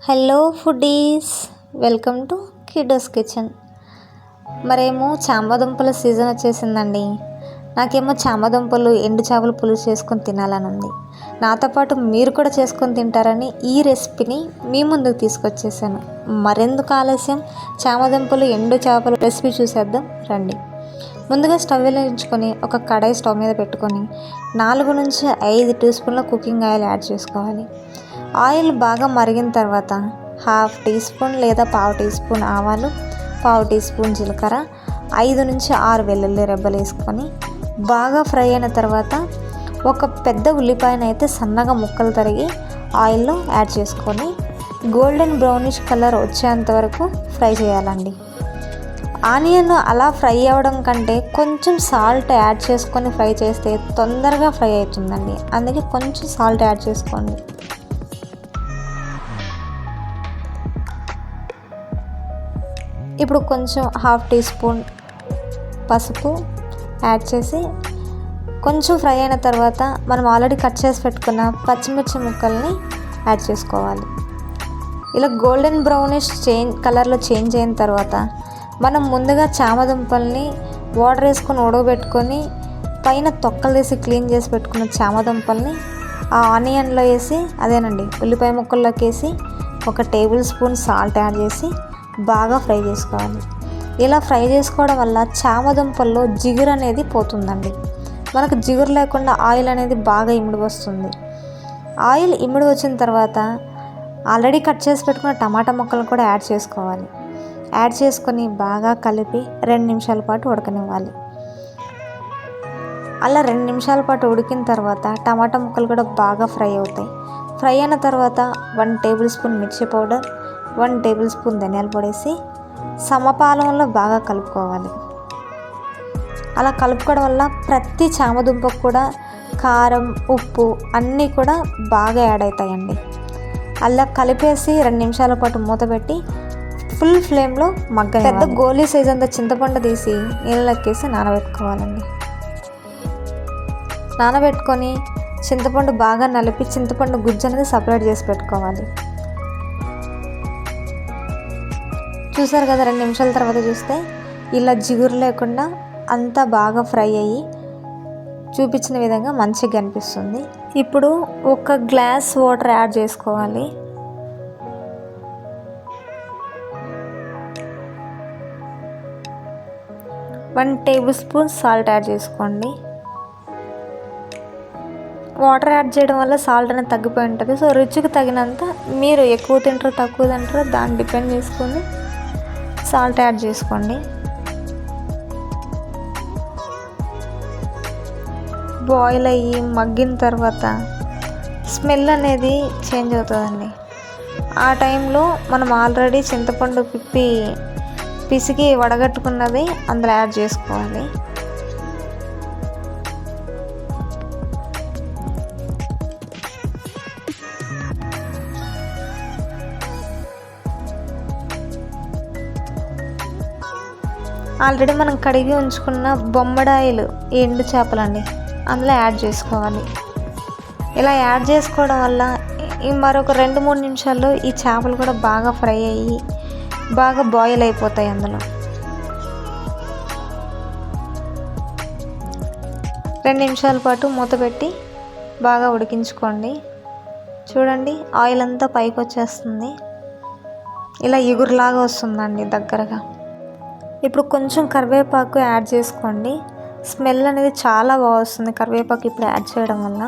Hello foodies, welcome to kiddos kitchen. మరేమో చామదుంపల season వచ్చేసిందండి. నాకేమో చామదుంపలు ఎండు చేపల పులుసు చేసుకొని తినాలని ఉంది. నాతో పాటు మీరు కూడా చేసుకొని తింటారని ఈ రెసిపీని మీ ముందుకు తీసుకొచ్చేసాను. మరెందుకు ఆలస్యం, చామదుంపలు ఎండు చేపల రెసిపీ చూసేద్దాం రండి. ముందుగా స్టవ్ వెలిగించుకొని ఒక కడాయి స్టవ్ మీద పెట్టుకొని 4 నుంచి 5 టీ స్పూన్ల కుకింగ్ ఆయిల్ యాడ్ చేసుకోవాలి. ఆయిల్ బాగా మరిగిన తర్వాత 1/2 టీ స్పూన్ లేదా 1/4 టీ స్పూన్ ఆవాలు, 1/4 టీ స్పూన్ జీలకర్ర, 5 నుంచి 6 వెల్లుల్లి రెబ్బలు వేసుకొని బాగా ఫ్రై అయిన తర్వాత ఒక పెద్ద ఉల్లిపాయను అయితే సన్నగా ముక్కలు తరిగి ఆయిల్లో యాడ్ చేసుకొని గోల్డెన్ బ్రౌనిష్ కలర్ వచ్చేంత వరకు ఫ్రై చేయాలండి. ఆనియన్ అలా ఫ్రై అవ్వడం కంటే కొంచెం సాల్ట్ యాడ్ చేసుకొని ఫ్రై చేస్తే తొందరగా ఫ్రై అవుతుందండి. అందుకే కొంచెం సాల్ట్ యాడ్ చేసుకోండి. ఇప్పుడు కొంచెం 1/2 టీ స్పూన్ పసుపు యాడ్ చేసి కొంచెం ఫ్రై అయిన తర్వాత మనం ఆల్రెడీ కట్ చేసి పెట్టుకున్న పచ్చిమిర్చి ముక్కల్ని యాడ్ చేసుకోవాలి. ఇలా గోల్డెన్ బ్రౌనిష్ కలర్లో చేంజ్ అయిన తర్వాత మనం ముందుగా చామదుంపల్ని వాటర్ వేసుకొని ఉడకబెట్టుకొని పైన తొక్కలు తీసి క్లీన్ చేసి పెట్టుకున్న చామదుంపల్ని ఆ ఆనియన్లో వేసి, అదేనండి ఉల్లిపాయ ముక్కల్లోకి వేసి 1 టేబుల్ స్పూన్ సాల్ట్ యాడ్ చేసి బాగా ఫ్రై చేసుకోవాలి. ఇలా ఫ్రై చేసుకోవడం వల్ల చామదుంపల్లో జిగురు అనేది పోతుందండి. మనకు జిగురు లేకుండా ఆయిల్ అనేది బాగా ఇమిడి వస్తుంది. ఆయిల్ ఇమిడి వచ్చిన తర్వాత ఆల్రెడీ కట్ చేసి పెట్టుకున్న టమాటా ముక్కలు కూడా యాడ్ చేసుకోవాలి. యాడ్ చేసుకొని బాగా కలిపి 2 నిమిషాల పాటు ఉడకనివ్వాలి. అలా 2 నిమిషాల పాటు ఉడికిన తర్వాత టమాటా ముక్కలు కూడా బాగా ఫ్రై అవుతాయి. ఫ్రై అయిన తర్వాత 1 టేబుల్ స్పూన్ మిర్చి పౌడర్, 1 టేబుల్ స్పూన్ ధనియాల పొడి వేసి సమపాలంలో బాగా కలుపుకోవాలి. అలా కలుపుకోవడం వల్ల ప్రతి చామదుంపకు కూడా కారం, ఉప్పు అన్నీ కూడా బాగా యాడ్ అవుతాయండి. అలా కలిపేసి 2 నిమిషాల పాటు మూత పెట్టి ఫుల్ ఫ్లేమ్లో మగ్గనివ్వాలి. పెద్ద గోలీ సైజ్ అంతా చింతపండు తీసి నీళ్ళకెసి నానబెట్టుకోవాలండి. నానబెట్టుకొని చింతపండు బాగా నలిపి చింతపండు గుజ్జు అనేది సపరేట్ చేసి పెట్టుకోవాలి. చూసారు కదా, 2 నిమిషాల తర్వాత చూస్తే ఇలా జిగురు లేకుండా అంతా బాగా ఫ్రై అయ్యి చూపించిన విధంగా మంచిగా కనిపిస్తుంది. ఇప్పుడు 1 గ్లాస్ వాటర్ యాడ్ చేసుకోవాలి. One table spoon salt add చేసుకోండి. వాటర్ యాడ్ చేయడం వల్ల సాల్ట్ అనేది తగ్గిపోయి ఉంటుంది. సో రుచికి తగినంత, మీరు ఎక్కువ తింటారో తక్కువ తింటారో దాన్ని డిపెండ్ చేసుకొని సాల్ట్ యాడ్ చేసుకోండి. బాయిల్ అయ్యి మగ్గిన తర్వాత స్మెల్ అనేది చేంజ్ అవుతుందండి. ఆ టైంలో మనం ఆల్రెడీ చింతపండు పిసికి వడగట్టుకున్నది అందులో యాడ్ చేసుకోవాలి. ఆల్రెడీ మనం కడిగి ఉంచుకున్న బొమ్మడాయిలు ఎండు చేపలండి అందులో యాడ్ చేసుకోవాలి. ఇలా యాడ్ చేసుకోవడం వల్ల మరొక 2-3 నిమిషాల్లో ఈ చేపలు కూడా బాగా ఫ్రై అయ్యి బాగా బాయిల్ అయిపోతాయి. అందులో 2 నిమిషాల పాటు మూత పెట్టి బాగా ఉడికించుకోండి. చూడండి, ఆయిల్ అంతా పైకి వచ్చేస్తుంది. ఇలా ఎగురులాగా వస్తుందండి దగ్గరగా. ఇప్పుడు కొంచెం కరివేపాకు యాడ్ చేసుకోండి. స్మెల్ అనేది చాలా బాగా వస్తుంది కరివేపాకు ఇప్పుడు యాడ్ చేయడం వల్ల.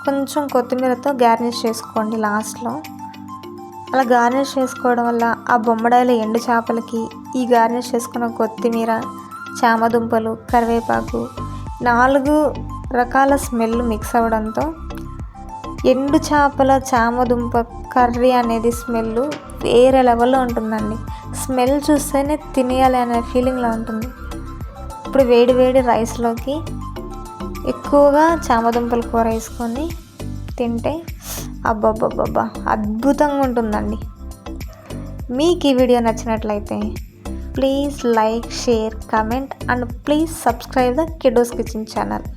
కొంచెం కొత్తిమీరతో గార్నిష్ చేసుకోండి లాస్ట్లో. అలా గార్నిష్ చేసుకోవడం వల్ల ఆ బొమ్మడాయిల ఎండు చేపలకి ఈ గార్నిష్ చేసుకున్న కొత్తిమీర, చామదుంపలు, కరివేపాకు 4 రకాల స్మెల్ మిక్స్ అవ్వడంతో ఎండు చేపల చామదుంప కర్రీ అనేది స్మెల్ వేరే లెవెల్లో ఉంటుందండి. స్మెల్ చూస్తేనే తినేయాలి అనే ఫీలింగ్లో ఉంటుంది. ఇప్పుడు వేడి వేడి రైస్లోకి ఎక్కువగా చామదుంపల కూర వేసుకొని తింటే అబ్బబ్బబ్బబ్బా అద్భుతంగా ఉంటుందండి. మీకు ఈ వీడియో నచ్చినట్లయితే please like, share, comment and please subscribe the kiddos kitchen channel.